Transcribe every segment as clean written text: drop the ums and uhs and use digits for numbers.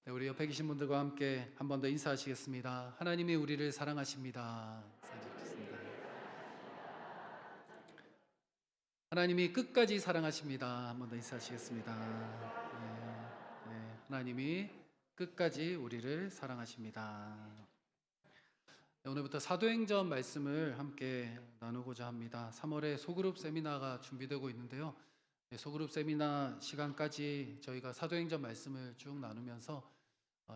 네, 우리 옆에 계신 분들과 함께 한 번 더 인사하시겠습니다. 하나님이 우리를 사랑하십니다. 인사드리겠습니다. 하나님이 끝까지 사랑하십니다. 한 번 더 인사하시겠습니다. 하나님이 끝까지 우리를 사랑하십니다. 네, 오늘부터 사도행전 말씀을 함께 나누고자 합니다. 3월에 소그룹 세미나가 준비되고 있는데요. 네, 소그룹 세미나 시간까지 저희가 사도행전 말씀을 쭉 나누면서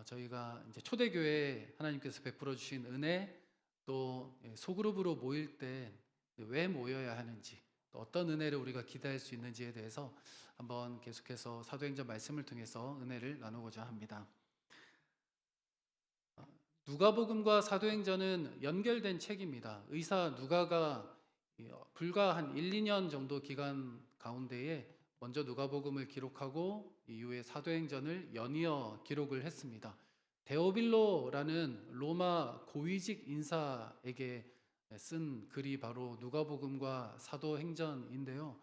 저희가 이제 초대교회 하나님께서 베풀어 주신 은혜, 또 소그룹으로 모일 때 왜 모여야 하는지, 또 어떤 은혜를 우리가 기대할 수 있는지에 대해서 한번 계속해서 사도행전 말씀을 통해서 은혜를 나누고자 합니다. 누가복음과 사도행전은 연결된 책입니다. 의사 누가가 불과 한 1, 2년 정도 기간 가운데에 먼저 누가복음을 기록하고 이후에 사도행전을 연이어 기록을 했습니다. 데오빌로라는 로마 고위직 인사에게 쓴 글이 바로 누가복음과 사도행전인데요.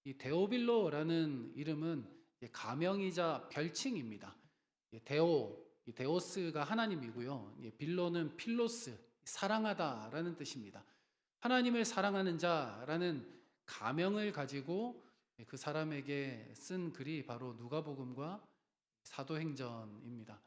이 데오빌로라는 이름은 가명이자 별칭입니다. 이 데오스가 하나님이고요. 빌로는 필로스, 사랑하다라는 뜻입니다. 하나님을 사랑하는 자라는 가명을 가지고 그 사람에게 쓴 글이 바로 누가복음과 사도행전입니다.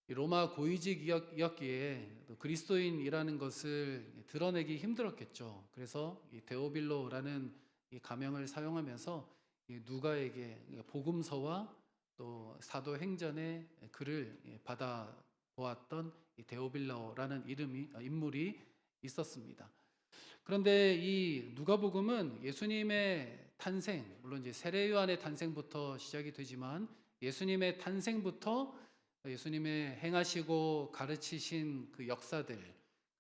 로마 고위직이었기에 그리스도인이라는 것을 드러내기 힘들었겠죠. 그래서 이 데오빌로라는 이 가명을 사용하면서 누가에게 복음서와 또 사도행전의 글을 받아 보았던 이 데오빌로라는 인물이 있었습니다. 그런데 이 누가복음은 예수님의 탄생, 물론 이제 세례 요한의 탄생부터 시작이 되지만 예수님의 탄생부터 예수님의 행하시고 가르치신 그 역사들,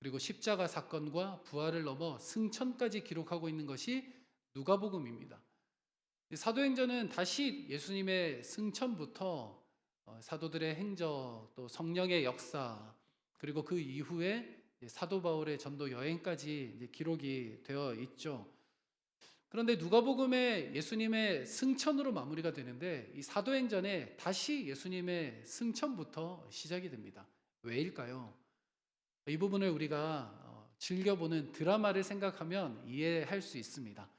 그리고 십자가 사건과 부활을 넘어 승천까지 기록하고 있는 것이 누가복음입니다. 사도행전은 다시 예수님의 승천부터 사도들의 행적, 또 성령의 역사, 그리고 그 이후에 사도 바울의 전도 여행까지 기록이 되어 있죠. 그런데 누가복음에 예수님의 승천으로 마무리가 되는데 이 사도행전에 다시 예수님의 승천부터 시작이 됩니다. 왜일까요? 이 부분을 우리가 즐겨보는 드라마를 생각하면 이해할 수 있습니다.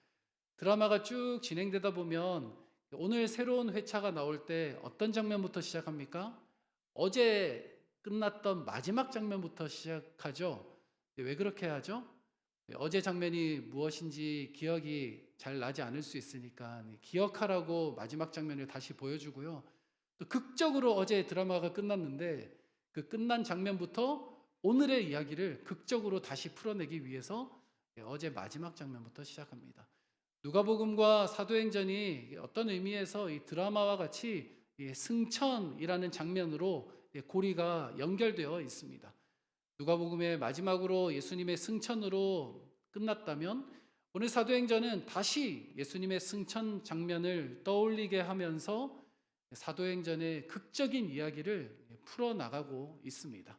드라마가 쭉 진행되다 보면 오늘 새로운 회차가 나올 때 어떤 장면부터 시작합니까? 어제 끝났던 마지막 장면부터 시작하죠. 왜 그렇게 하죠? 어제 장면이 무엇인지 기억이 잘 나지 않을 수 있으니까 기억하라고 마지막 장면을 다시 보여주고요. 또 극적으로 어제 드라마가 끝났는데 그 끝난 장면부터 오늘의 이야기를 극적으로 다시 풀어내기 위해서 어제 마지막 장면부터 시작합니다. 누가복음과 사도행전이 어떤 의미에서 이 드라마와 같이 승천이라는 장면으로 고리가 연결되어 있습니다. 누가복음의 마지막으로 예수님의 승천으로 끝났다면 오늘 사도행전은 다시 예수님의 승천 장면을 떠올리게 하면서 사도행전의 극적인 이야기를 풀어나가고 있습니다.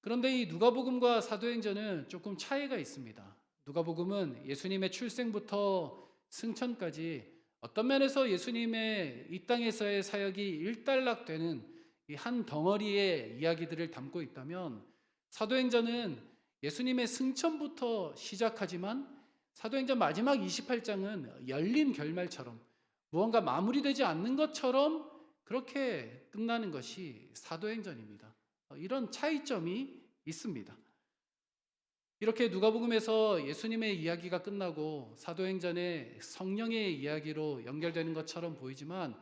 그런데 이 누가복음과 사도행전은 조금 차이가 있습니다. 누가복음은 예수님의 출생부터 승천까지 어떤 면에서 예수님의 이 땅에서의 사역이 일단락되는 이 한 덩어리의 이야기들을 담고 있다면 사도행전은 예수님의 승천부터 시작하지만 사도행전 마지막 28장은 열린 결말처럼 무언가 마무리되지 않는 것처럼 그렇게 끝나는 것이 사도행전입니다. 이런 차이점이 있습니다. 이렇게 누가복음에서 예수님의 이야기가 끝나고 사도행전의 성령의 이야기로 연결되는 것처럼 보이지만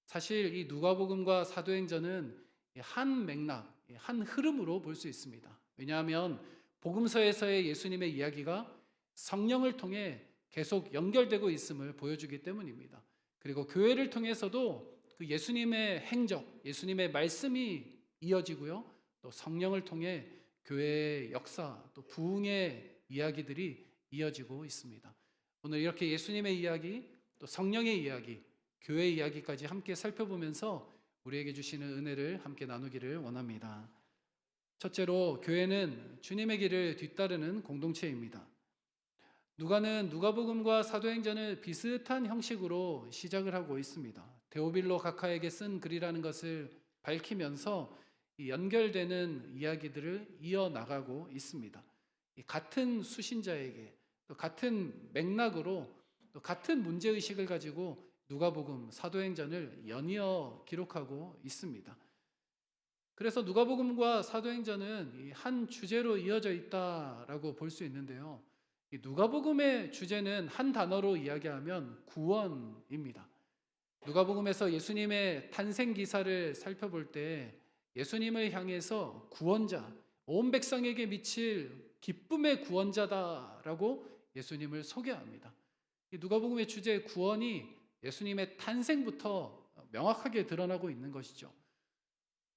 사실 이 누가복음과 사도행전은 한 맥락, 한 흐름으로 볼 수 있습니다. 왜냐하면 복음서에서의 예수님의 이야기가 성령을 통해 계속 연결되고 있음을 보여주기 때문입니다. 그리고 교회를 통해서도 그 예수님의 행적, 예수님의 말씀이 이어지고요. 또 성령을 통해 교회의 역사, 또 부흥의 이야기들이 이어지고 있습니다. 오늘 이렇게 예수님의 이야기, 또 성령의 이야기, 교회 이야기까지 함께 살펴보면서 우리에게 주시는 은혜를 함께 나누기를 원합니다. 첫째로 교회는 주님의 길을 뒤따르는 공동체입니다. 누가는 누가복음과 사도행전을 비슷한 형식으로 시작을 하고 있습니다. 데오빌로 각하에게 쓴 글이라는 것을 밝히면서 이 연결되는 이야기들을 이어나가고 있습니다. 이 같은 수신자에게 또 같은 맥락으로 또 같은 문제의식을 가지고 누가복음, 사도행전을 연이어 기록하고 있습니다. 그래서 누가복음과 사도행전은 한 주제로 이어져 있다라고 볼 수 있는데요. 이 누가복음의 주제는 한 단어로 이야기하면 구원입니다. 누가복음에서 예수님의 탄생 기사를 살펴볼 때 예수님을 향해서 구원자, 온 백성에게 미칠 기쁨의 구원자다라고 예수님을 소개합니다. 이 누가복음의 주제 구원이 예수님의 탄생부터 명확하게 드러나고 있는 것이죠.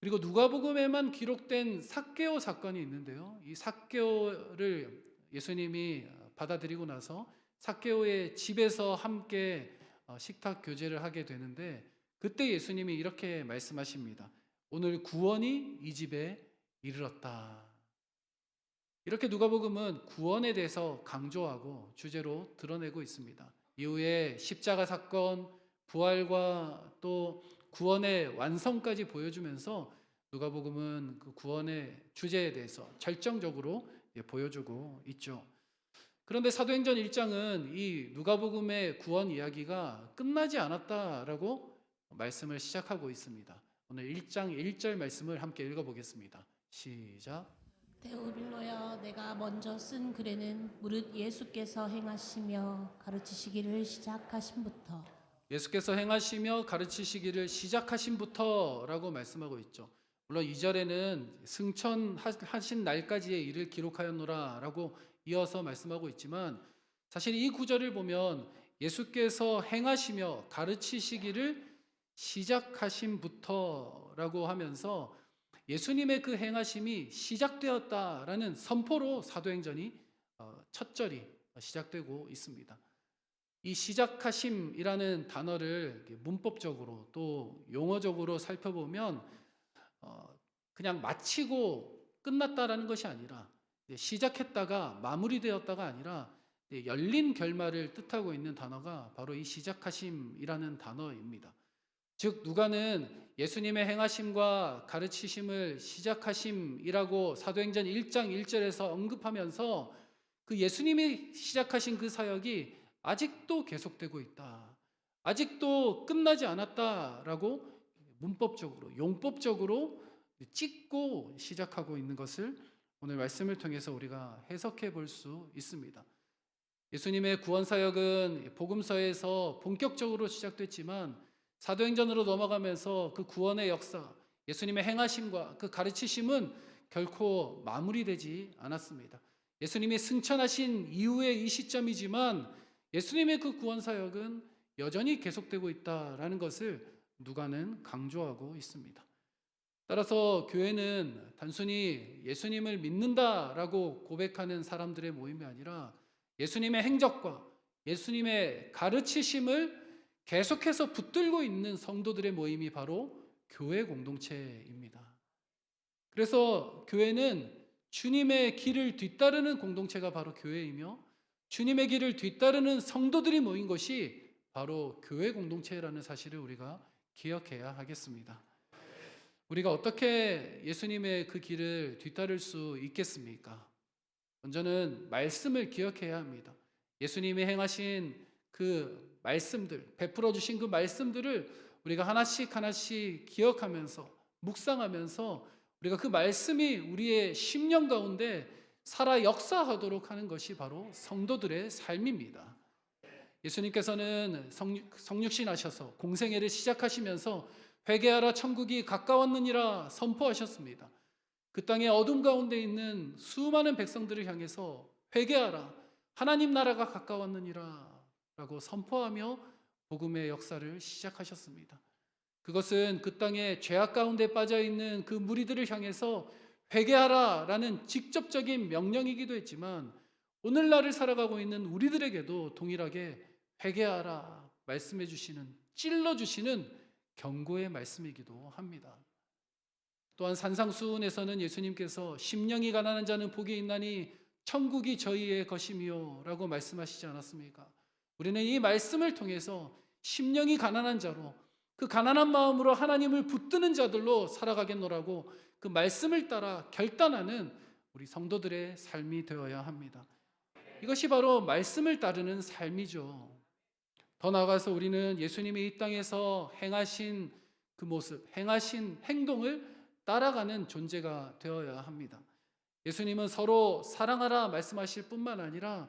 그리고 누가복음에만 기록된 삭개오 사건이 있는데요. 이 삭개오를 예수님이 받아들이고 나서 삭개오의 집에서 함께 식탁 교제를 하게 되는데 그때 예수님이 이렇게 말씀하십니다. 오늘 구원이 이 집에 이르렀다. 이렇게 누가복음은 구원에 대해서 강조하고 주제로 드러내고 있습니다. 이후에 십자가 사건, 부활과 또 구원의 완성까지 보여주면서 누가복음은 그 구원의 주제에 대해서 절정적으로 보여주고 있죠. 그런데 사도행전 1장은 이 누가복음의 구원 이야기가 끝나지 않았다라고 말씀을 시작하고 있습니다. 오늘 1장 1절 말씀을 함께 읽어보겠습니다. 시작. 데오빌로여, 내가 먼저 쓴 글에는 무릇 예수께서 행하시며 가르치시기를 시작하심부터 예수께서 행하시며 가르치시기를 시작하신부터라고 말씀하고 있죠. 물론 2절에는 승천하신 날까지의 일을 기록하였노라라고 이어서 말씀하고 있지만 사실 이 구절을 보면 예수께서 행하시며 가르치시기를 시작하신부터라고 하면서 예수님의 그 행하심이 시작되었다라는 선포로 사도행전이 첫 절이 시작되고 있습니다. 이 시작하심이라는 단어를 문법적으로 또 용어적으로 살펴보면 그냥 마치고 끝났다라는 것이 아니라 시작했다가 마무리되었다가 아니라 열린 결말을 뜻하고 있는 단어가 바로 이 시작하심이라는 단어입니다. 즉 누가는 예수님의 행하심과 가르치심을 시작하심이라고 사도행전 1장 1절에서 언급하면서 그 예수님이 시작하신 그 사역이 아직도 계속되고 있다. 아직도 끝나지 않았다라고 문법적으로 용법적으로 찍고 시작하고 있는 것을 오늘 말씀을 통해서 우리가 해석해 볼 수 있습니다. 예수님의 구원 사역은 복음서에서 본격적으로 시작됐지만 사도행전으로 넘어가면서 그 구원의 역사, 예수님의 행하심과 그 가르치심은 결코 마무리되지 않았습니다. 예수님이 승천하신 이후의 이 시점이지만 예수님의 그 구원 사역은 여전히 계속되고 있다라는 것을 누가는 강조하고 있습니다. 따라서 교회는 단순히 예수님을 믿는다라고 고백하는 사람들의 모임이 아니라 예수님의 행적과 예수님의 가르치심을 계속해서 붙들고 있는 성도들의 모임이 바로 교회 공동체입니다. 그래서 교회는 주님의 길을 뒤따르는 공동체가 바로 교회이며 주님의 길을 뒤따르는 성도들이 모인 것이 바로 교회 공동체라는 사실을 우리가 기억해야 하겠습니다. 우리가 어떻게 예수님의 그 길을 뒤따를 수 있겠습니까? 먼저는 말씀을 기억해야 합니다. 예수님이 행하신 그 말씀들, 베풀어 주신 그 말씀들을 우리가 하나씩 하나씩 기억하면서 묵상하면서 우리가 그 말씀이 우리의 심령 가운데 살아 역사하도록 하는 것이 바로 성도들의 삶입니다. 예수님께서는 성육신 하셔서 공생애를 시작하시면서 회개하라 천국이 가까웠느니라 선포하셨습니다. 그 땅의 어둠 가운데 있는 수많은 백성들을 향해서 회개하라 하나님 나라가 가까웠느니라 라고 선포하며 복음의 역사를 시작하셨습니다. 그것은 그 땅에 죄악 가운데 빠져 있는 그 무리들을 향해서 회개하라 라는 직접적인 명령이기도 했지만 오늘날을 살아가고 있는 우리들에게도 동일하게 회개하라 말씀해 주시는, 찔러 주시는 경고의 말씀이기도 합니다. 또한 산상수훈에서는 예수님께서 심령이 가난한 자는 복이 있나니 천국이 저희의 것이며 라고 말씀하시지 않았습니까? 우리는 이 말씀을 통해서 심령이 가난한 자로 그 가난한 마음으로 하나님을 붙드는 자들로 살아가겠노라고 그 말씀을 따라 결단하는 우리 성도들의 삶이 되어야 합니다. 이것이 바로 말씀을 따르는 삶이죠. 더 나아가서 우리는 예수님이 이 땅에서 행하신 그 모습, 행하신 행동을 따라가는 존재가 되어야 합니다. 예수님은 서로 사랑하라 말씀하실 뿐만 아니라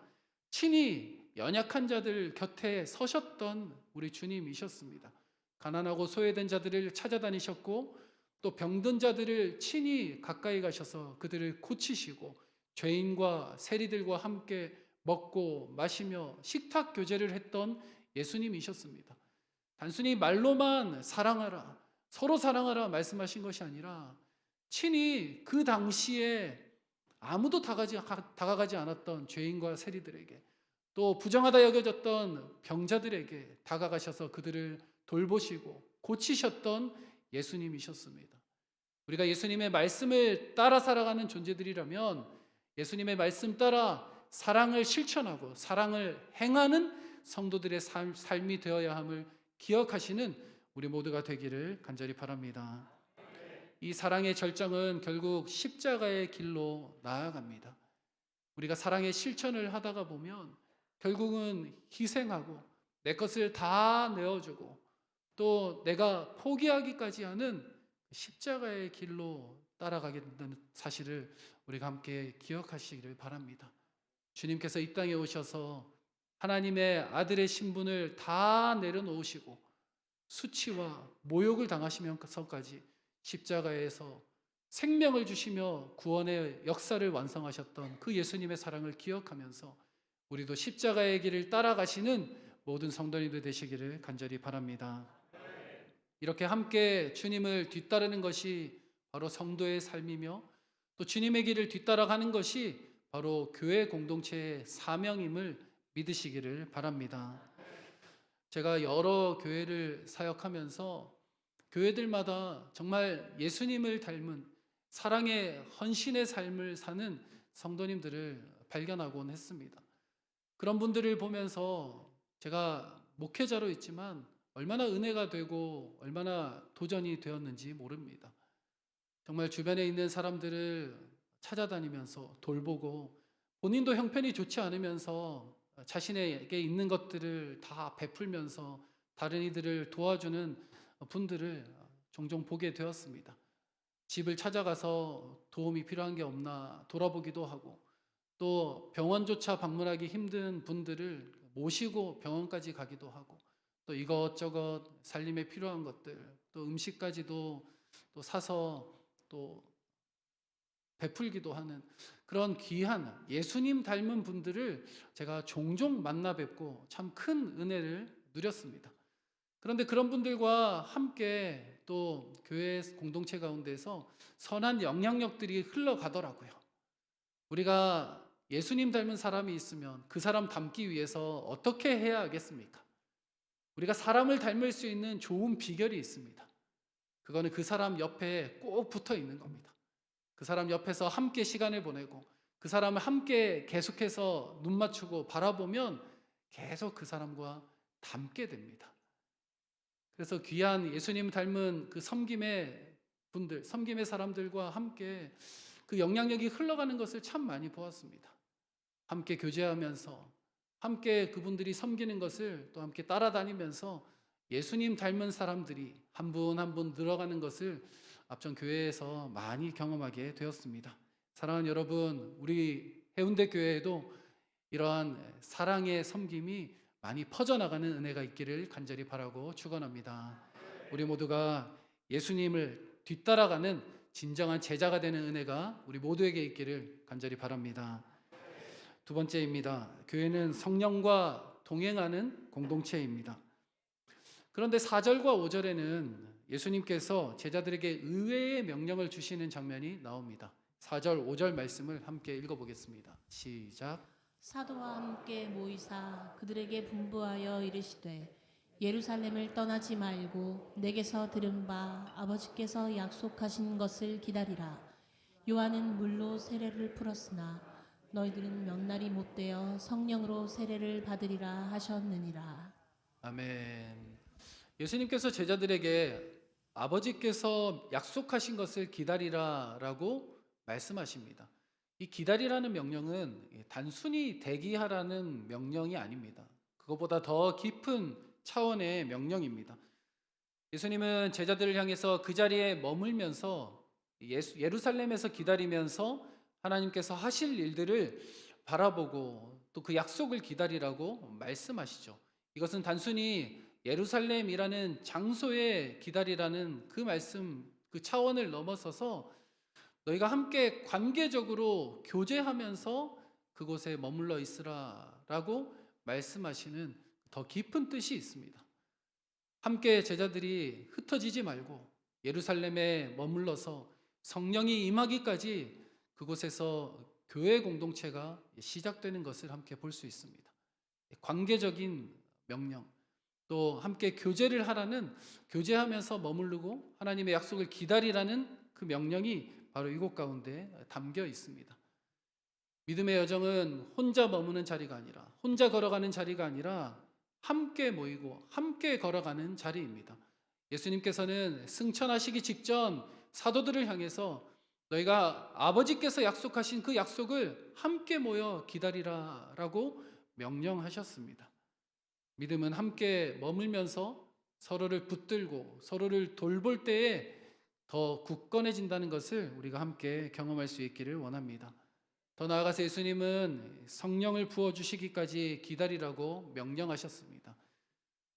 친히 연약한 자들 곁에 서셨던 우리 주님이셨습니다. 가난하고 소외된 자들을 찾아다니셨고 또 병든 자들을 친히 가까이 가셔서 그들을 고치시고 죄인과 세리들과 함께 먹고 마시며 식탁 교제를 했던 예수님이셨습니다. 단순히 말로만 사랑하라, 서로 사랑하라 말씀하신 것이 아니라 친히 그 당시에 아무도 다가가지 않았던 죄인과 세리들에게 또 부정하다 여겨졌던 병자들에게 다가가셔서 그들을 돌보시고 고치셨던 예수님이셨습니다. 우리가 예수님의 말씀을 따라 살아가는 존재들이라면 예수님의 말씀 따라 사랑을 실천하고 사랑을 행하는 성도들의 삶이 되어야 함을 기억하시는 우리 모두가 되기를 간절히 바랍니다. 이 사랑의 절정은 결국 십자가의 길로 나아갑니다. 우리가 사랑의 실천을 하다가 보면 결국은 희생하고 내 것을 다 내어주고 또 내가 포기하기까지 하는 십자가의 길로 따라가게 된다는 사실을 우리가 함께 기억하시기를 바랍니다. 주님께서 이 땅에 오셔서 하나님의 아들의 신분을 다 내려놓으시고 수치와 모욕을 당하시면서까지 십자가에서 생명을 주시며 구원의 역사를 완성하셨던 그 예수님의 사랑을 기억하면서 우리도 십자가의 길을 따라가시는 모든 성도님들 되시기를 간절히 바랍니다. 이렇게 함께 주님을 뒤따르는 것이 바로 성도의 삶이며 또 주님의 길을 뒤따라가는 것이 바로 교회 공동체의 사명임을 믿으시기를 바랍니다. 제가 여러 교회를 사역하면서 교회들마다 정말 예수님을 닮은 사랑의 헌신의 삶을 사는 성도님들을 발견하곤 했습니다. 그런 분들을 보면서 제가 목회자로 있지만 얼마나 은혜가 되고 얼마나 도전이 되었는지 모릅니다. 정말 주변에 있는 사람들을 찾아다니면서 돌보고 본인도 형편이 좋지 않으면서 자신에게 있는 것들을 다 베풀면서 다른 이들을 도와주는 분들을 종종 보게 되었습니다. 집을 찾아가서 도움이 필요한 게 없나 돌아보기도 하고 또 병원조차 방문하기 힘든 분들을 모시고 병원까지 가기도 하고 또 이것저것 살림에 필요한 것들 또 음식까지도 또 사서 또 베풀기도 하는 그런 귀한 예수님 닮은 분들을 제가 종종 만나 뵙고 참 큰 은혜를 누렸습니다. 그런데 그런 분들과 함께 또 교회 공동체 가운데서 선한 영향력들이 흘러가더라고요. 우리가 예수님 닮은 사람이 있으면 그 사람 닮기 위해서 어떻게 해야 하겠습니까? 우리가 사람을 닮을 수 있는 좋은 비결이 있습니다. 그거는 그 사람 옆에 꼭 붙어 있는 겁니다. 그 사람 옆에서 함께 시간을 보내고 그 사람을 함께 계속해서 눈 맞추고 바라보면 계속 그 사람과 닮게 됩니다. 그래서 귀한 예수님 닮은 그 섬김의 분들, 섬김의 사람들과 함께 그 영향력이 흘러가는 것을 참 많이 보았습니다. 함께 교제하면서 함께 그분들이 섬기는 것을 또 함께 따라다니면서 예수님 닮은 사람들이 한 분 한 분 늘어가는 것을 앞전 교회에서 많이 경험하게 되었습니다. 사랑하는 여러분, 우리 해운대 교회에도 이러한 사랑의 섬김이 많이 퍼져나가는 은혜가 있기를 간절히 바라고 축원합니다. 우리 모두가 예수님을 뒤따라가는 진정한 제자가 되는 은혜가 우리 모두에게 있기를 간절히 바랍니다. 두 번째입니다. 교회는 성령과 동행하는 공동체입니다. 그런데 4절과 5절에는 예수님께서 제자들에게 의외의 명령을 주시는 장면이 나옵니다. 4절, 5절 말씀을 함께 읽어보겠습니다. 시작. 사도와 함께 모이사 그들에게 분부하여 이르시되 예루살렘을 떠나지 말고 내게서 들은 바 아버지께서 약속하신 것을 기다리라. 요한은 물로 세례를 풀었으나 너희들은 몇 날이 못되어 성령으로 세례를 받으리라 하셨느니라. 아멘. 예수님께서 제자들에게 아버지께서 약속하신 것을 기다리라라고 말씀하십니다. 이 기다리라는 명령은 단순히 대기하라는 명령이 아닙니다. 그것보다 더 깊은 차원의 명령입니다. 예수님은 제자들을 향해서 그 자리에 머물면서 예루살렘에서 기다리면서 하나님께서 하실 일들을 바라보고 또 그 약속을 기다리라고 말씀하시죠. 이것은 단순히 예루살렘이라는 장소에 기다리라는 그 말씀, 그 차원을 넘어서서 너희가 함께 관계적으로 교제하면서 그곳에 머물러 있으라라고 말씀하시는 더 깊은 뜻이 있습니다. 함께 제자들이 흩어지지 말고 예루살렘에 머물러서 성령이 임하기까지 그곳에서 교회 공동체가 시작되는 것을 함께 볼 수 있습니다. 관계적인 명령, 또 함께 교제를 하라는, 교제하면서 머무르고 하나님의 약속을 기다리라는 그 명령이 바로 이곳 가운데 담겨 있습니다. 믿음의 여정은 혼자 머무는 자리가 아니라, 혼자 걸어가는 자리가 아니라 함께 모이고 함께 걸어가는 자리입니다. 예수님께서는 승천하시기 직전 사도들을 향해서 너희가 아버지께서 약속하신 그 약속을 함께 모여 기다리라라고 명령하셨습니다. 믿음은 함께 머물면서 서로를 붙들고 서로를 돌볼 때에 더 굳건해진다는 것을 우리가 함께 경험할 수 있기를 원합니다. 더 나아가서 예수님은 성령을 부어주시기까지 기다리라고 명령하셨습니다.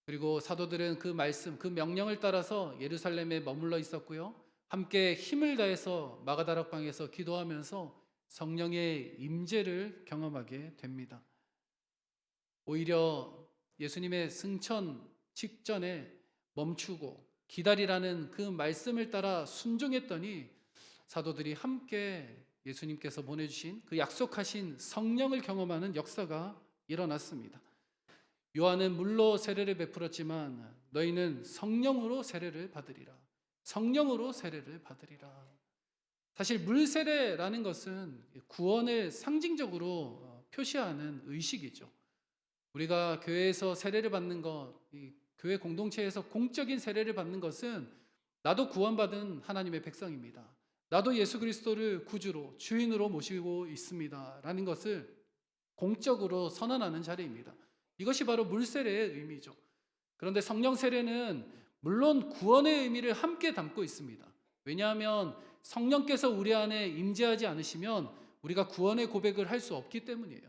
그리고 사도들은 그 말씀, 그 명령을 따라서 예루살렘에 머물러 있었고요. 함께 힘을 다해서 마가다락방에서 기도하면서 성령의 임재를 경험하게 됩니다. 오히려 예수님의 승천 직전에 멈추고 기다리라는 그 말씀을 따라 순종했더니 사도들이 함께 예수님께서 보내주신 그 약속하신 성령을 경험하는 역사가 일어났습니다. 요한은 물로 세례를 베풀었지만 너희는 성령으로 세례를 받으리라. 성령으로 세례를 받으리라. 사실 물 세례라는 것은 구원을 상징적으로 표시하는 의식이죠. 우리가 교회에서 세례를 받는 것, 교회 공동체에서 공적인 세례를 받는 것은 나도 구원받은 하나님의 백성입니다. 나도 예수 그리스도를 구주로 주인으로 모시고 있습니다. 라는 것을 공적으로 선언하는 자리입니다. 이것이 바로 물 세례의 의미죠. 그런데 성령 세례는 물론 구원의 의미를 함께 담고 있습니다. 왜냐하면 성령께서 우리 안에 임재하지 않으시면 우리가 구원의 고백을 할 수 없기 때문이에요.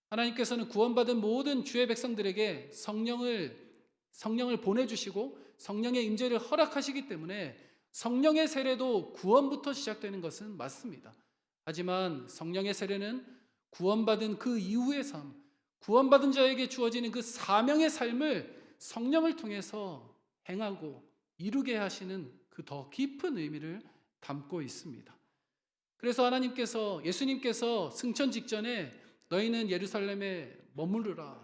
하나님께서는 구원받은 모든 주의 백성들에게 성령을 보내주시고 성령의 임재를 허락하시기 때문에 성령의 세례도 구원부터 시작되는 것은 맞습니다. 하지만 성령의 세례는 구원받은 그 이후의 삶, 구원받은 자에게 주어지는 그 사명의 삶을 성령을 통해서 행하고 이루게 하시는 그 더 깊은 의미를 담고 있습니다. 그래서 예수님께서 승천 직전에 너희는 예루살렘에 머무르라,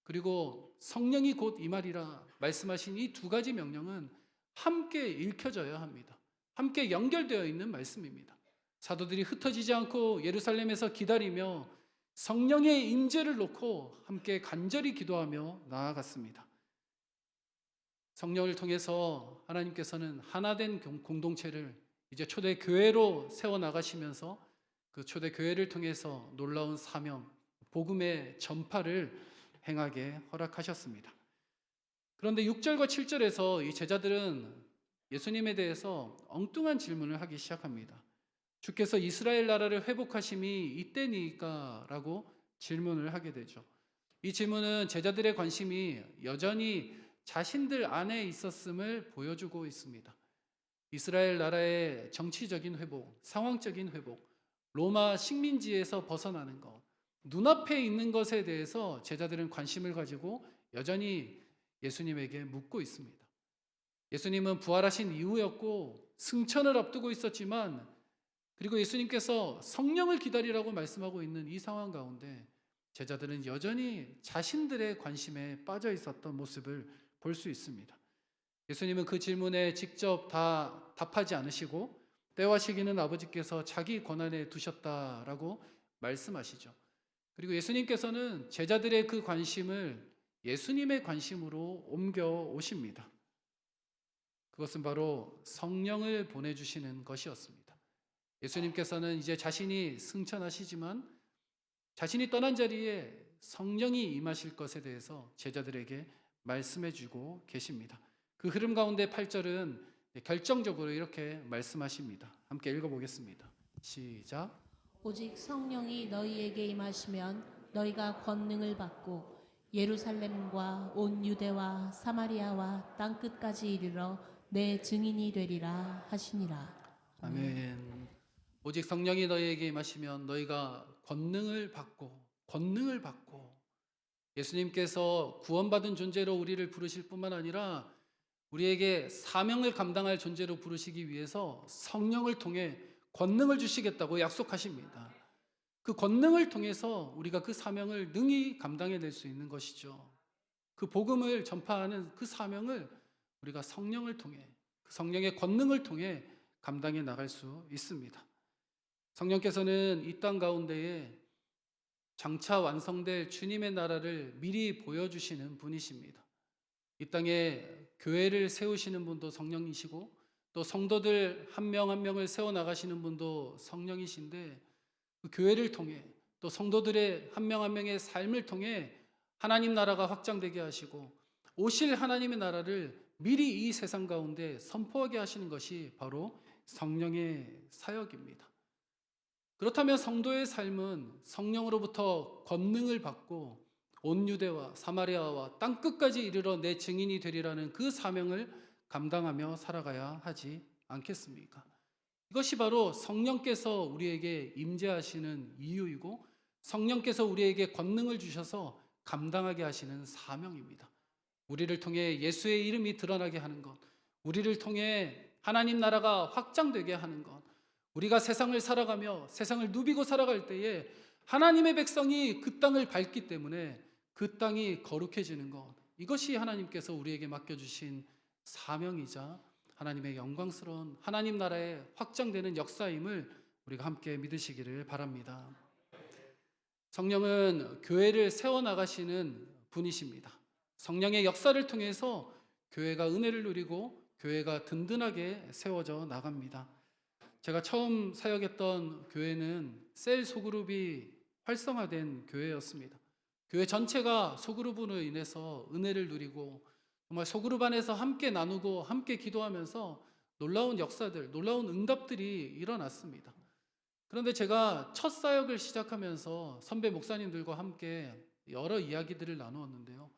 그리고 성령이 곧 임하리라 말씀하신 이 두 가지 명령은 함께 읽혀져야 합니다. 함께 연결되어 있는 말씀입니다. 사도들이 흩어지지 않고 예루살렘에서 기다리며 성령의 임재를 놓고 함께 간절히 기도하며 나아갔습니다. 성령을 통해서 하나님께서는 하나된 공동체를 이제 초대 교회로 세워 나가시면서 그 초대 교회를 통해서 놀라운 사명, 복음의 전파를 행하게 허락하셨습니다. 그런데 6절과 7절에서 이 제자들은 예수님에 대해서 엉뚱한 질문을 하기 시작합니다. 주께서 이스라엘 나라를 회복하심이 이때니까? 라고 질문을 하게 되죠. 이 질문은 제자들의 관심이 여전히 자신들 안에 있었음을 보여주고 있습니다. 이스라엘 나라의 정치적인 회복, 상황적인 회복, 로마 식민지에서 벗어나는 것, 눈앞에 있는 것에 대해서 제자들은 관심을 가지고 여전히 예수님에게 묻고 있습니다. 예수님은 부활하신 이후였고 승천을 앞두고 있었지만, 그리고 예수님께서 성령을 기다리라고 말씀하고 있는 이 상황 가운데 제자들은 여전히 자신들의 관심에 빠져 있었던 모습을 볼 수 있습니다. 예수님은 그 질문에 직접 다 답하지 않으시고 때와 시기는 아버지께서 자기 권한에 두셨다라고 말씀하시죠. 그리고 예수님께서는 제자들의 그 관심을 예수님의 관심으로 옮겨 오십니다. 그것은 바로 성령을 보내주시는 것이었습니다. 예수님께서는 이제 자신이 승천하시지만 자신이 떠난 자리에 성령이 임하실 것에 대해서 제자들에게 말씀해 주고 계십니다. 그 흐름 가운데 8절은 결정적으로 이렇게 말씀하십니다. 함께 읽어보겠습니다. 시작. 오직 성령이 너희에게 임하시면 너희가 권능을 받고 예루살렘과 온 유대와 사마리아와 땅 끝까지 이르러 내 증인이 되리라 하시니라. 아멘. 오직 성령이 너희에게 임하시면 너희가 권능을 받고 예수님께서 구원받은 존재로 우리를 부르실 뿐만 아니라 우리에게 사명을 감당할 존재로 부르시기 위해서 성령을 통해 권능을 주시겠다고 약속하십니다. 그 권능을 통해서 우리가 그 사명을 능히 감당해낼 수 있는 것이죠. 그 복음을 전파하는 그 사명을 우리가 성령을 통해, 그 성령의 권능을 통해 감당해 나갈 수 있습니다. 성령께서는 이 땅 가운데에 장차 완성될 주님의 나라를 미리 보여주시는 분이십니다. 이 땅에 교회를 세우시는 분도 성령이시고 또 성도들 한 명 한 명을 세워나가시는 분도 성령이신데 그 교회를 통해 또 성도들의 한 명 한 명의 삶을 통해 하나님 나라가 확장되게 하시고 오실 하나님의 나라를 미리 이 세상 가운데 선포하게 하시는 것이 바로 성령의 사역입니다. 그렇다면 성도의 삶은 성령으로부터 권능을 받고 온 유대와 사마리아와 땅 끝까지 이르러 내 증인이 되리라는 그 사명을 감당하며 살아가야 하지 않겠습니까? 이것이 바로 성령께서 우리에게 임재하시는 이유이고 성령께서 우리에게 권능을 주셔서 감당하게 하시는 사명입니다. 우리를 통해 예수의 이름이 드러나게 하는 것, 우리를 통해 하나님 나라가 확장되게 하는 것, 우리가 세상을 살아가며 세상을 누비고 살아갈 때에 하나님의 백성이 그 땅을 밟기 때문에 그 땅이 거룩해지는 것, 이것이 하나님께서 우리에게 맡겨주신 사명이자 하나님의 영광스러운 하나님 나라의 확장되는 역사임을 우리가 함께 믿으시기를 바랍니다. 성령은 교회를 세워나가시는 분이십니다. 성령의 역사를 통해서 교회가 은혜를 누리고 교회가 든든하게 세워져 나갑니다. 제가 처음 사역했던 교회는 셀 소그룹이 활성화된 교회였습니다. 교회 전체가 소그룹으로 인해서 은혜를 누리고 정말 소그룹 안에서 함께 나누고 함께 기도하면서 놀라운 역사들, 놀라운 응답들이 일어났습니다. 그런데 제가 첫 사역을 시작하면서 선배 목사님들과 함께 여러 이야기들을 나누었는데요.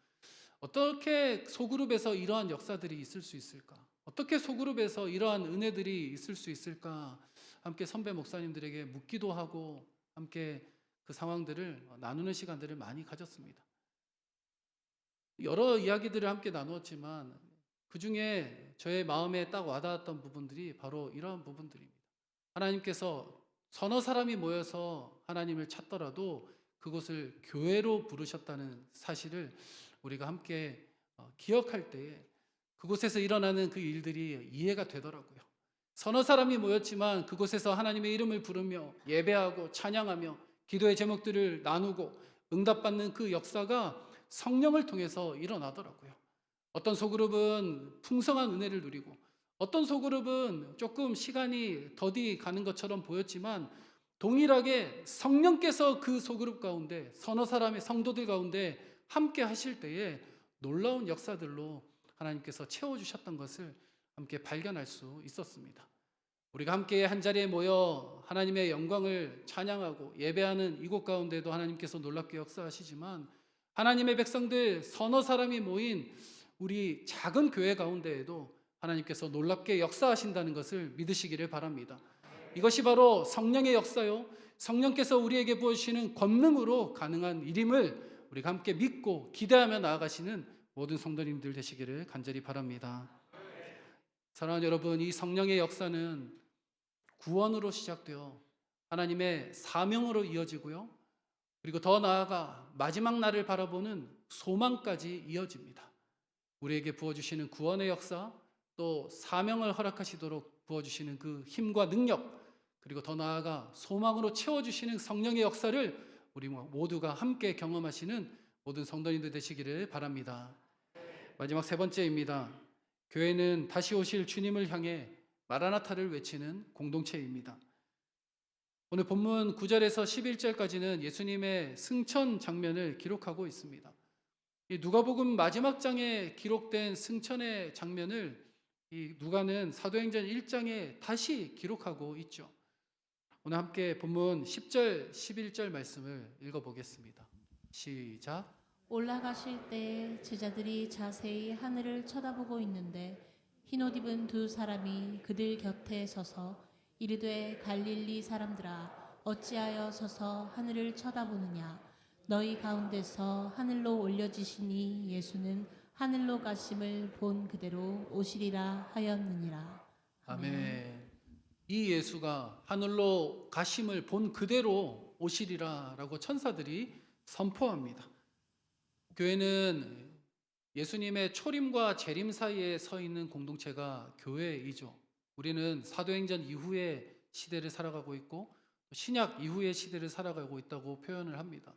어떻게 소그룹에서 이러한 역사들이 있을 수 있을까? 어떻게 소그룹에서 이러한 은혜들이 있을 수 있을까? 함께 선배 목사님들에게 묻기도 하고 함께 그 상황들을 나누는 시간들을 많이 가졌습니다. 여러 이야기들을 함께 나누었지만 그 중에 저의 마음에 딱 와닿았던 부분들이 바로 이러한 부분들입니다. 하나님께서 서너 사람이 모여서 하나님을 찾더라도 그곳을 교회로 부르셨다는 사실을 우리가 함께 기억할 때에 그곳에서 일어나는 그 일들이 이해가 되더라고요. 서너 사람이 모였지만 그곳에서 하나님의 이름을 부르며 예배하고 찬양하며 기도의 제목들을 나누고 응답받는 그 역사가 성령을 통해서 일어나더라고요. 어떤 소그룹은 풍성한 은혜를 누리고 어떤 소그룹은 조금 시간이 더디 가는 것처럼 보였지만 동일하게 성령께서 그 소그룹 가운데 서너 사람의 성도들 가운데 함께 하실 때에 놀라운 역사들로 하나님께서 채워주셨던 것을 함께 발견할 수 있었습니다. 우리가 함께 한자리에 모여 하나님의 영광을 찬양하고 예배하는 이곳 가운데도 하나님께서 놀랍게 역사하시지만 하나님의 백성들 서너 사람이 모인 우리 작은 교회 가운데에도 하나님께서 놀랍게 역사하신다는 것을 믿으시기를 바랍니다. 이것이 바로 성령의 역사요, 성령께서 우리에게 부어주시는 권능으로 가능한 일임을 우리가 함께 믿고 기대하며 나아가시는 모든 성도님들 되시기를 간절히 바랍니다. 사랑하는 여러분, 이 성령의 역사는 구원으로 시작되어 하나님의 사명으로 이어지고요, 그리고 더 나아가 마지막 날을 바라보는 소망까지 이어집니다. 우리에게 부어주시는 구원의 역사, 또 사명을 허락하시도록 부어주시는 그 힘과 능력, 그리고 더 나아가 소망으로 채워주시는 성령의 역사를 우리 모두가 함께 경험하시는 모든 성도님들 되시기를 바랍니다. 마지막 세 번째입니다. 교회는 다시 오실 주님을 향해 마라나타를 외치는 공동체입니다. 오늘 본문 9절에서 11절까지는 예수님의 승천 장면을 기록하고 있습니다. 이 누가복음 마지막 장에 기록된 승천의 장면을 이 누가는 사도행전 1장에 다시 기록하고 있죠. 오늘 함께 본문 10절, 11절 말씀을 읽어보겠습니다. 시작. 올라가실 때 제자들이 자세히 하늘을 쳐다보고 있는데 흰옷 입은 두 사람이 그들 곁에 서서 이르되 갈릴리 사람들아 어찌하여 서서 하늘을 쳐다보느냐 너희 가운데서 하늘로 올려지시니 예수는 하늘로 가심을 본 그대로 오시리라 하였느니라. 아멘. 이 예수가 하늘로 가심을 본 그대로 오시리라라고 천사들이 선포합니다. 교회는 예수님의 초림과 재림 사이에 서 있는 공동체가 교회이죠. 우리는 사도행전 이후의 시대를 살아가고 있고 신약 이후의 시대를 살아가고 있다고 표현을 합니다.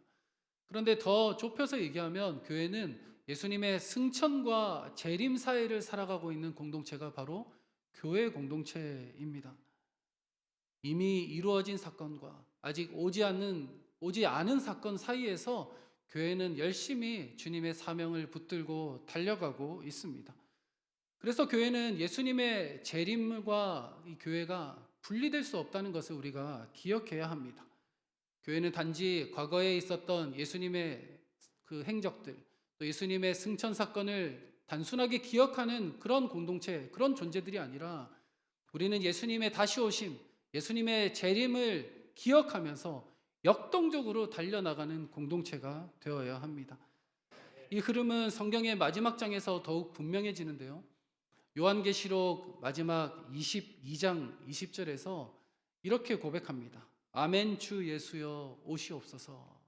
그런데 더 좁혀서 얘기하면 교회는 예수님의 승천과 재림 사이를 살아가고 있는 공동체가 바로 교회 공동체입니다. 이미 이루어진 사건과 아직 오지 않은 사건 사이에서 교회는 열심히 주님의 사명을 붙들고 달려가고 있습니다. 그래서 교회는 예수님의 재림과 이 교회가 분리될 수 없다는 것을 우리가 기억해야 합니다. 교회는 단지 과거에 있었던 예수님의 그 행적들, 또 예수님의 승천 사건을 단순하게 기억하는 그런 공동체, 그런 존재들이 아니라 우리는 예수님의 다시 오심, 예수님의 재림을 기억하면서 역동적으로 달려나가는 공동체가 되어야 합니다. 이 흐름은 성경의 마지막 장에서 더욱 분명해지는데요. 요한계시록 마지막 22장 20절에서 이렇게 고백합니다. 아멘 주 예수여 오시옵소서.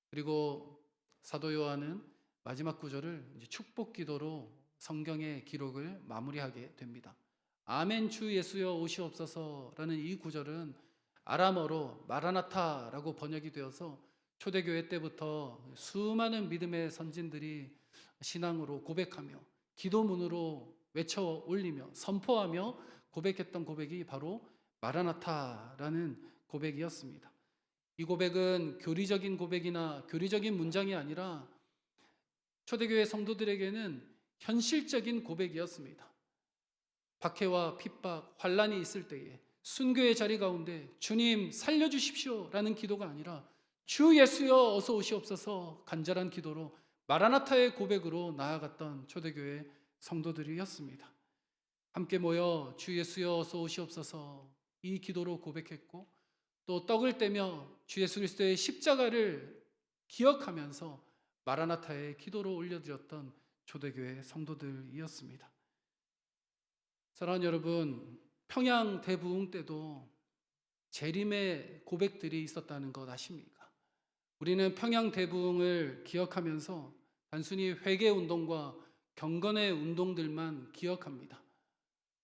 그리고 사도 요한은 마지막 구절을 축복 기도로 성경의 기록을 마무리하게 됩니다. 아멘 주 예수여 오시옵소서라는 이 구절은 아람어로 마라나타라고 번역이 되어서 초대교회 때부터 수많은 믿음의 선진들이 신앙으로 고백하며 기도문으로 외쳐 올리며 선포하며 고백했던 고백이 바로 마라나타라는 고백이었습니다. 이 고백은 교리적인 고백이나 교리적인 문장이 아니라 초대교회 성도들에게는 현실적인 고백이었습니다. 박해와 핍박, 환란이 있을 때에 순교의 자리 가운데 주님 살려주십시오 라는 기도가 아니라 주 예수여 어서 오시옵소서 간절한 기도로 마라나타의 고백으로 나아갔던 초대교회 성도들이었습니다. 함께 모여 주 예수여 어서 오시옵소서 이 기도로 고백했고 또 떡을 떼며 주 예수 그리스도의 십자가를 기억하면서 마라나타의 기도로 올려드렸던 초대교회 성도들이었습니다. 사랑하는 여러분, 평양 대부흥 때도 재림의 고백들이 있었다는 것 아십니까? 우리는 평양 대부흥을 기억하면서 단순히 회개 운동과 경건의 운동들만 기억합니다.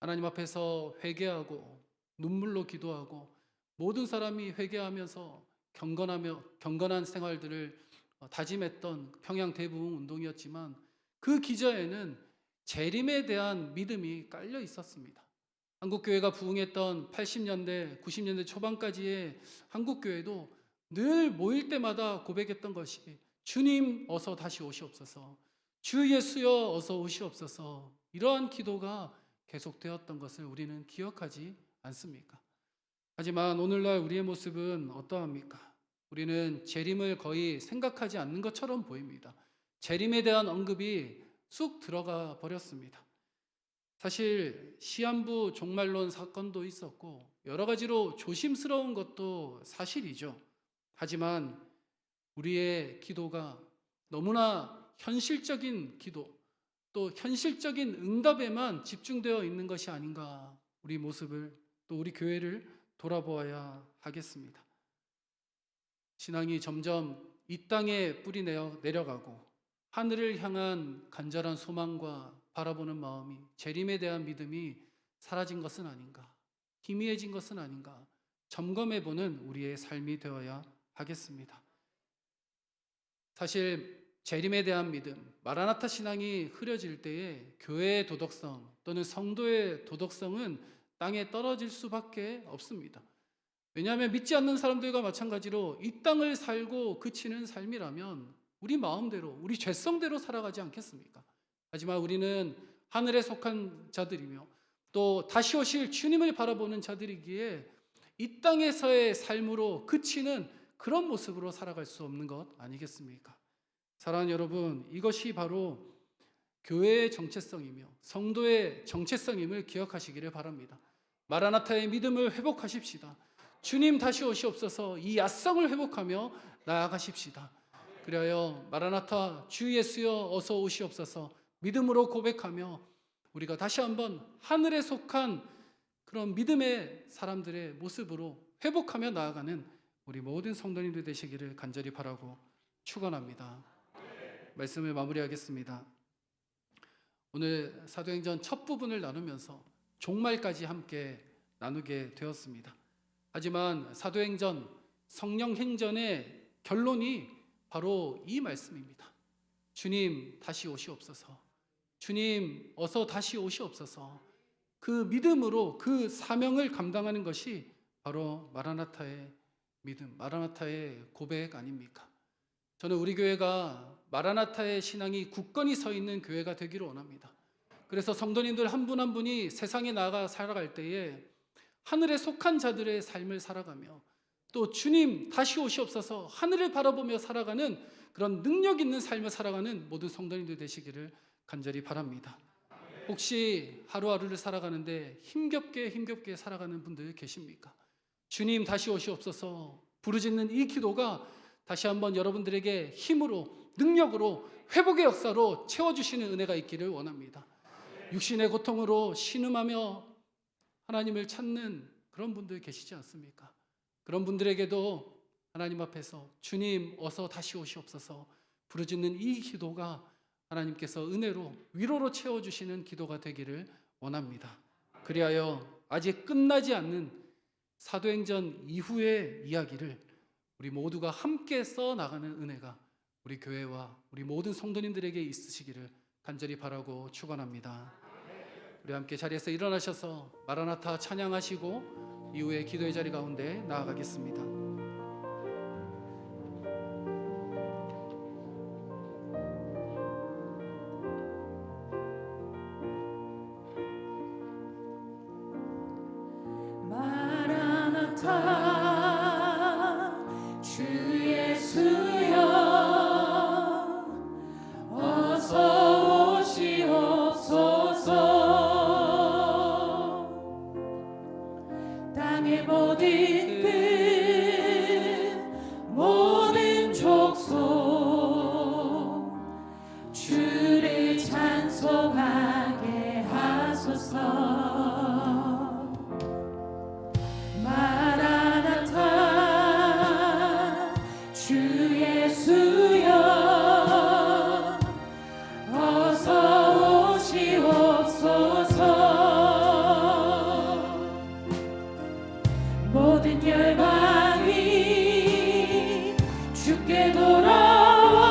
하나님 앞에서 회개하고 눈물로 기도하고 모든 사람이 회개하면서 경건한 생활들을 다짐했던 평양 대부흥 운동이었지만 그 기저에는 재림에 대한 믿음이 깔려 있었습니다. 한국교회가 부흥했던 80년대, 90년대 초반까지의 한국교회도 늘 모일 때마다 고백했던 것이 주님 어서 다시 오시옵소서, 주 예수여 어서 오시옵소서, 이러한 기도가 계속되었던 것을 우리는 기억하지 않습니까? 하지만 오늘날 우리의 모습은 어떠합니까? 우리는 재림을 거의 생각하지 않는 것처럼 보입니다. 재림에 대한 언급이 쑥 들어가 버렸습니다. 사실 시한부 종말론 사건도 있었고 여러 가지로 조심스러운 것도 사실이죠. 하지만 우리의 기도가 너무나 현실적인 기도, 또 현실적인 응답에만 집중되어 있는 것이 아닌가, 우리 모습을 또 우리 교회를 돌아보아야 하겠습니다. 신앙이 점점 이 땅에 뿌리 내려가고 하늘을 향한 간절한 소망과 바라보는 마음이, 재림에 대한 믿음이 사라진 것은 아닌가, 희미해진 것은 아닌가 점검해보는 우리의 삶이 되어야 하겠습니다. 사실 재림에 대한 믿음, 마라나타 신앙이 흐려질 때에 교회의 도덕성 또는 성도의 도덕성은 땅에 떨어질 수밖에 없습니다. 왜냐하면 믿지 않는 사람들과 마찬가지로 이 땅을 살고 그치는 삶이라면 우리 마음대로, 우리 죄성대로 살아가지 않겠습니까? 하지만 우리는 하늘에 속한 자들이며 또 다시 오실 주님을 바라보는 자들이기에 이 땅에서의 삶으로 그치는 그런 모습으로 살아갈 수 없는 것 아니겠습니까? 사랑하는 여러분, 이것이 바로 교회의 정체성이며 성도의 정체성임을 기억하시기를 바랍니다. 마라나타의 믿음을 회복하십시다. 주님 다시 오시옵소서. 이 야성을 회복하며 나아가십시다. 그리하여 마라나타 주 예수여 어서 오시옵소서 믿음으로 고백하며 우리가 다시 한번 하늘에 속한 그런 믿음의 사람들의 모습으로 회복하며 나아가는 우리 모든 성도님들 되시기를 간절히 바라고 축원합니다. 말씀을 마무리하겠습니다. 오늘 사도행전 첫 부분을 나누면서 종말까지 함께 나누게 되었습니다. 하지만 사도행전 성령행전의 결론이 바로 이 말씀입니다. 주님 다시 오시옵소서. 주님 어서 다시 오시옵소서. 그 믿음으로 그 사명을 감당하는 것이 바로 마라나타의 믿음, 마라나타의 고백 아닙니까? 저는 우리 교회가 마라나타의 신앙이 굳건히 서 있는 교회가 되기를 원합니다. 그래서 성도님들 한 분 한 분이 세상에 나가 살아갈 때에 하늘에 속한 자들의 삶을 살아가며 또 주님 다시 오시옵소서 하늘을 바라보며 살아가는 그런 능력 있는 삶을 살아가는 모든 성도님들 되시기를 간절히 바랍니다. 혹시 하루하루를 살아가는데 힘겹게 살아가는 분들 계십니까? 주님 다시 오시옵소서 부르짖는 이 기도가 다시 한번 여러분들에게 힘으로 능력으로 회복의 역사로 채워주시는 은혜가 있기를 원합니다. 육신의 고통으로 신음하며 하나님을 찾는 그런 분들 계시지 않습니까? 그런 분들에게도 하나님 앞에서 주님 어서 다시 오시옵소서 부르짖는 이 기도가 하나님께서 은혜로 위로로 채워주시는 기도가 되기를 원합니다. 그리하여 아직 끝나지 않는 사도행전 이후의 이야기를 우리 모두가 함께 써나가는 은혜가 우리 교회와 우리 모든 성도님들에게 있으시기를 간절히 바라고 축원합니다. 우리 함께 자리에서 일어나셔서 마라나타 찬양하시고 이후에 기도의 자리 가운데 나아가겠습니다. 주 예수여 어서 오시옵소서. 땅의 모든 끝 모든 족속 주를 찬송하게 하소서. 모든 열방이 주께 돌아와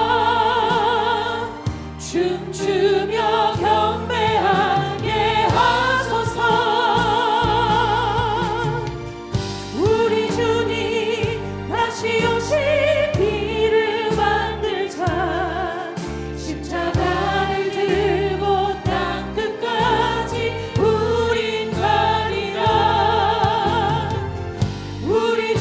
춤추며 경배하게 하소서. 우리 주님 다시 오실 비를 만들자. 십자가를 들고 땅 끝까지 우린 가리라. 우리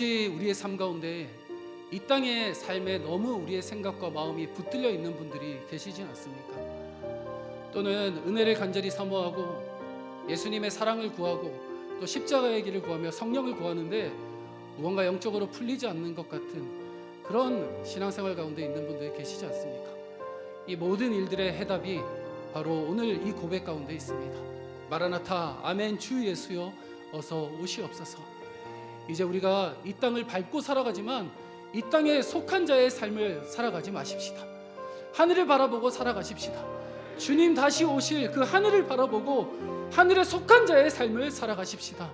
혹시 우리의 삶 가운데 이 땅의 삶에 너무 우리의 생각과 마음이 붙들려 있는 분들이 계시진 않습니까? 또는 은혜를 간절히 사모하고 예수님의 사랑을 구하고 또 십자가의 길을 구하며 성령을 구하는데 무언가 영적으로 풀리지 않는 것 같은 그런 신앙생활 가운데 있는 분들이 계시지 않습니까? 이 모든 일들의 해답이 바로 오늘 이 고백 가운데 있습니다. 마라나타, 아멘, 주 예수여 어서 오시옵소서. 이제 우리가 이 땅을 밟고 살아가지만 이 땅에 속한 자의 삶을 살아가지 마십시다. 하늘을 바라보고 살아가십시다. 주님 다시 오실 그 하늘을 바라보고 하늘에 속한 자의 삶을 살아가십시다.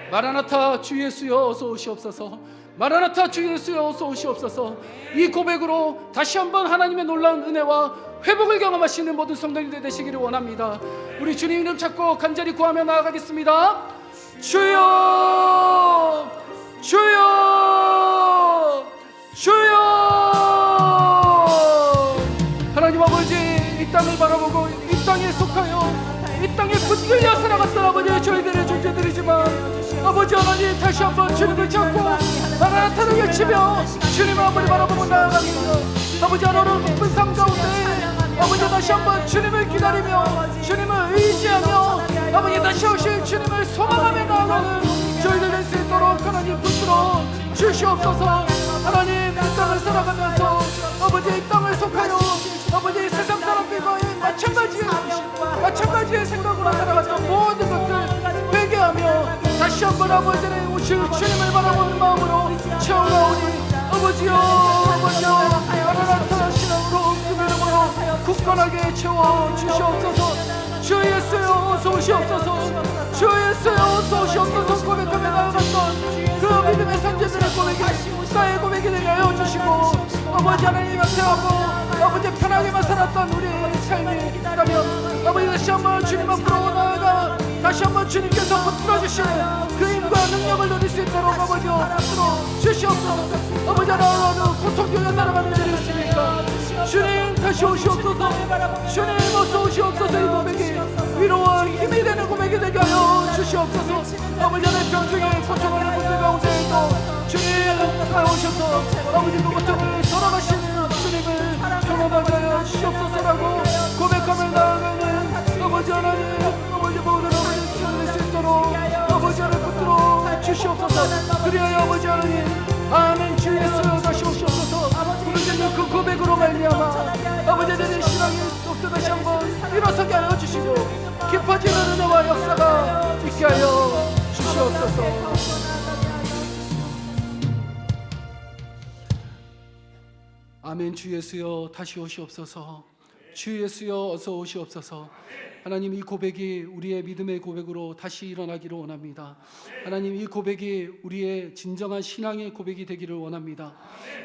마라나타, 주 예수여 어서 오시옵소서. 마라나타, 주 예수여 어서 오시옵소서. 이 고백으로 다시 한번 하나님의 놀라운 은혜와 회복을 경험하시는 모든 성도님들 되시기를 원합니다. 우리 주님 이름 찾고 간절히 구하며 나아가겠습니다. 주여, 주여, 주여. 하나님 아버지, 이 땅을 바라보고 이 땅에 속하여 이 땅에 붙들려 살아갔던 아버지의 저희들의 존재들이지만 아버지 하나님 다시 한번 주님을 찾고 마라나타를 외치며 주님을 아버지 바라보고 나아갑니다. 아버지 하나님 기쁜 삶 가운데 아버지 다시 한번 주님을 기다리며 주님을 의지하며 아버지 다시 오실 주님을 소망하며 나아가는 저희들 될 수 있도록 하나님 붙들어 주시옵소서. 하나님 이 땅을 살아가면서 아버지 이 땅을 속하여 아버지 세상 사람들과의 마찬가지의 생각으로 살아갔던 모든 것들 회개하며 다시 한번 아버지의 오실 주님을 바라보는 마음으로 채워나오니 아버지여, 아버지여, 마라나타 신앙으로 그 이름으로 굳건하게 채워 주시옵소서. 주 예수여 어서 오시옵소서. 주 예수여 어서 오시옵소서. 고백하며 나아갔던 그 믿음의 선제들의 고백이 나의 고백이 되게 하여 주시고 아버지 하나님 앞에하고 아버지 편하게만 살았던 우리의 삶이 있다면 아버지 다시 한번 주님 앞으로 나아가 다시 한번 주님께서 붙들어 주시는 그 힘과 능력을 누릴 수 있도록 아버지여 붙들어 주시옵소서. 아버지 하나님 고통 중에 살아가는 일이 있습니까? 주님 다시 오시옵소서. 주님 어서 오시옵소서. 이 고백이 위로와 힘이 되는 고백이 되게 하여 주시옵소서. 아버지 하나님 병중에 고통하는 분들 가운데에도 주님 나오셔서 아버지 그 고통을 돌아가시는 주님을 경험하게 하여 주시옵소서라고 고백하며 나아가는 아버지 하나님 아버지 모든 아버지 주님을 수 있도록 아버지 하나님 붙들어 주시옵소서. 그리하여 아버지 하나님 아멘 주 예수여 다시 오시옵소서. 부르짖는 그 고백으로 말미암아 아버지 하나님 신앙이 또 다시 한번 일어서게 하여 주시고 깊어지는 은혜와 역사가 있게 하여 주시옵소서. 아멘 주 예수여 다시 오시옵소서. 주 예수여 어서 오시옵소서. 하나님 이 고백이 우리의 믿음의 고백으로 다시 일어나기를 원합니다. 하나님 이 고백이 우리의 진정한 신앙의 고백이 되기를 원합니다.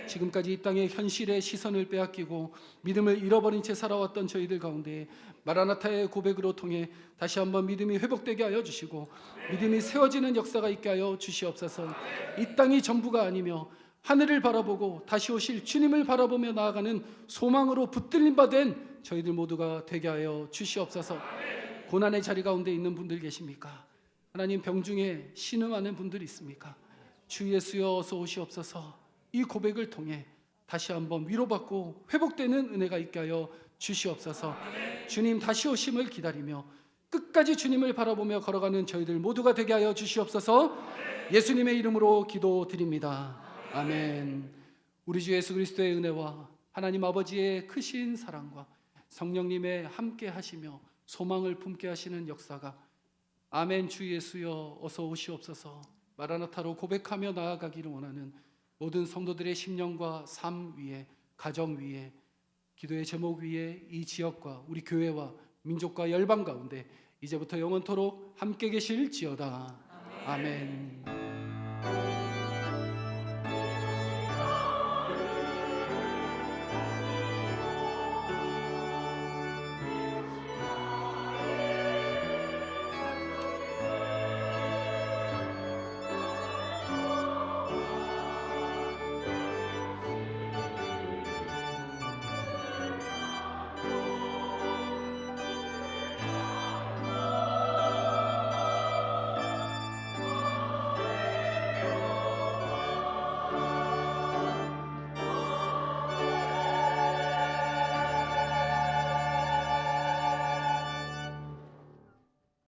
지금까지 이 땅의 현실의 시선을 빼앗기고 믿음을 잃어버린 채 살아왔던 저희들 가운데 마라나타의 고백으로 통해 다시 한번 믿음이 회복되게 하여 주시고 믿음이 세워지는 역사가 있게 하여 주시옵소서. 이 땅이 전부가 아니며 하늘을 바라보고 다시 오실 주님을 바라보며 나아가는 소망으로 붙들림 바 된 저희들 모두가 되게 하여 주시옵소서. 고난의 자리 가운데 있는 분들 계십니까? 하나님 병중에 신음하는 분들이 있습니까? 주 예수여 어서 오시옵소서. 이 고백을 통해 다시 한번 위로받고 회복되는 은혜가 있게 하여 주시옵소서. 주님 다시 오심을 기다리며 끝까지 주님을 바라보며 걸어가는 저희들 모두가 되게 하여 주시옵소서. 예수님의 이름으로 기도드립니다. 아멘. 우리 주 예수 그리스도의 은혜와 하나님 아버지의 크신 사랑과 성령님의 함께 하시며 소망을 품게 하시는 역사가 아멘 주 예수여 어서 오시옵소서 마라나타로 고백하며 나아가기를 원하는 모든 성도들의 심령과 삶 위에 가정 위에 기도의 제목 위에 이 지역과 우리 교회와 민족과 열방 가운데 이제부터 영원토록 함께 계실지어다. 아멘.